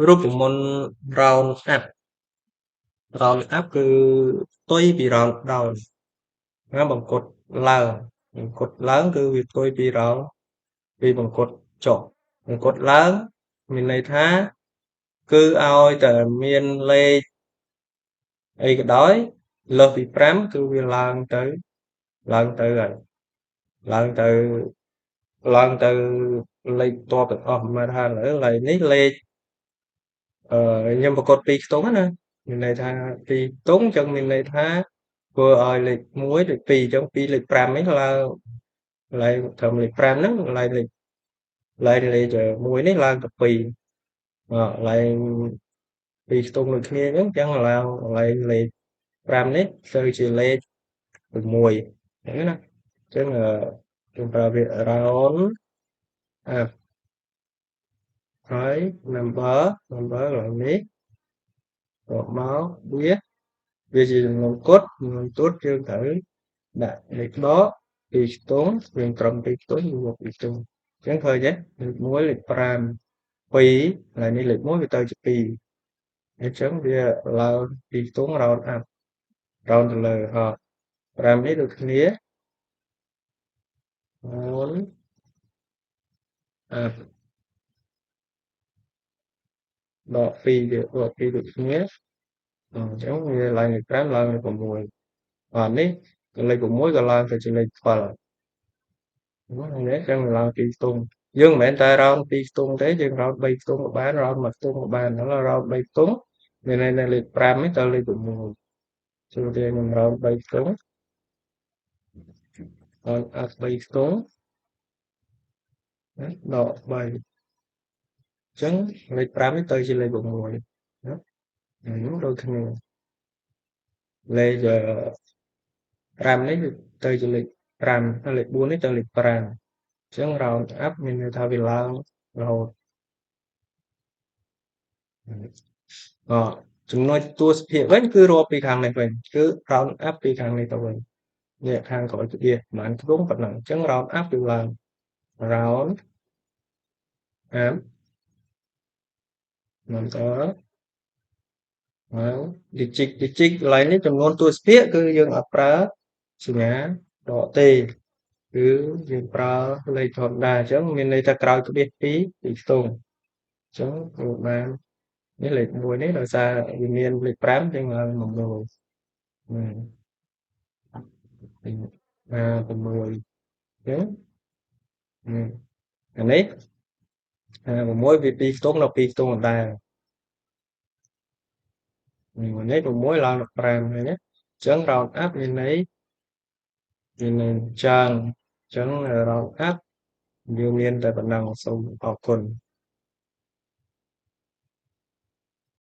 រូបមន្ត round up round up គឺផ្ទុយពី round down ណាបង្កត់ឡើងបង្កត់ឡើងគឺវាផ្ទុយពី round ពីបង្កត់ចុះបង្កត់ឡើងមានន័យថាគឺឲ្យតែមានលេខអីក៏ដោយលើសពី5គឺវាឡើងទៅហើយឡើងទៅឡើងទៅលេខតបទាំងអស់មិនមែនថាឥឡូវនេះលេខខ្ញុំប្រកប2ខ្ទង់ណាមានន័យថា2ខ្ទង់អញ្ចឹងមានន័យថាធ្វើឲ្យលេខ1លេខ2អញ្ចឹងពីលេខ5នេះឡើងត្រឹមលេខ5ហ្នឹងឡើងលេខ1នេះឡើងទៅ2ឡើង2ខ្ទង់ដូចគ្នាអញ្ចឹងឡើងលេខ5នេះទៅជាលេខ6អញ្ចឹងណាអញ្ចឹងយើងប្រើពាក្យ round up ហើយ number ឡើងនេះរាប់មកវាជាចំនួនគត់យើងត្រូវដាក់លេខដក2ខ្ទង់យើងត្រឹម2ខ្ទង់យើងយក2ខ្ទង់អញ្ចឹងឃើញទេលេខ1លេខ5 2ហើយនេះលេខ1វាទៅជា2អញ្ចឹងវាឡើង2ខ្ទង់ round up round ទៅលើ5នេះដូចគ្នា4 up ដក2វាដក2ដូចគ្នាអញ្ចឹងវាឡើងលេខ5ឡើងលេខ6នេះលេខ6ក៏ឡើងទៅជាលេខ7ហ្នឹងចឹងឡើង2ខ្ទង់យើងមិនមែនតែរោន2ខ្ទង់ទេយើងរោន3ខ្ទង់ក៏បានរោន1ខ្ទង់ក៏បានឥឡូវរោន3ខ្ទង់មានន័យថាលេខ5នេះទៅលេខ6ជួនវាខ្ញុំរោន3ខ្ទង់រោនអត់3ខ្ទង់ដក3អញ្ចឹងលេខ5នេះទៅជាលេខ6ណាដូចគ្នាលេខ5នេះទៅជាលេខ5ហើយលេខ4នេះទៅលេខ5អញ្ចឹង round up មានន័យថាវាឡើងរហូតចំណុចតួសភាគវិញគឺរាប់ពីខាងនេះវិញគឺ round up ពីខាងនេះទៅវិញនេះខាងក្រោយទៀតបានខ្ទង់ប៉ុណ្ណឹងអញ្ចឹង round up គឺឡើង round up number ហើយ digit កន្លែងនេះចំនួនតួសភាគគឺយើងអត់ប្រើសញ្ញាដកទេគឺយើងប្រើលេខធម្មតាអញ្ចឹងមានន័យថាក្រោយក្បៀស2ពីខ្ទង់អញ្ចឹងគឺបាននេះលេខ1នេះដោយសារវាមានលេខ5ចឹងឡើង6ណា6អញ្ចឹងអានេះ6វា2ខ្ទង់ដល់2ខ្ទង់ដដែលនេះ6ឡើងដល់5ហើយណាអញ្ចឹង round up មានន័យចឹងអញ្ចឹង round up យើងមានតែប៉ុណ្ណឹងសូមអរគុណ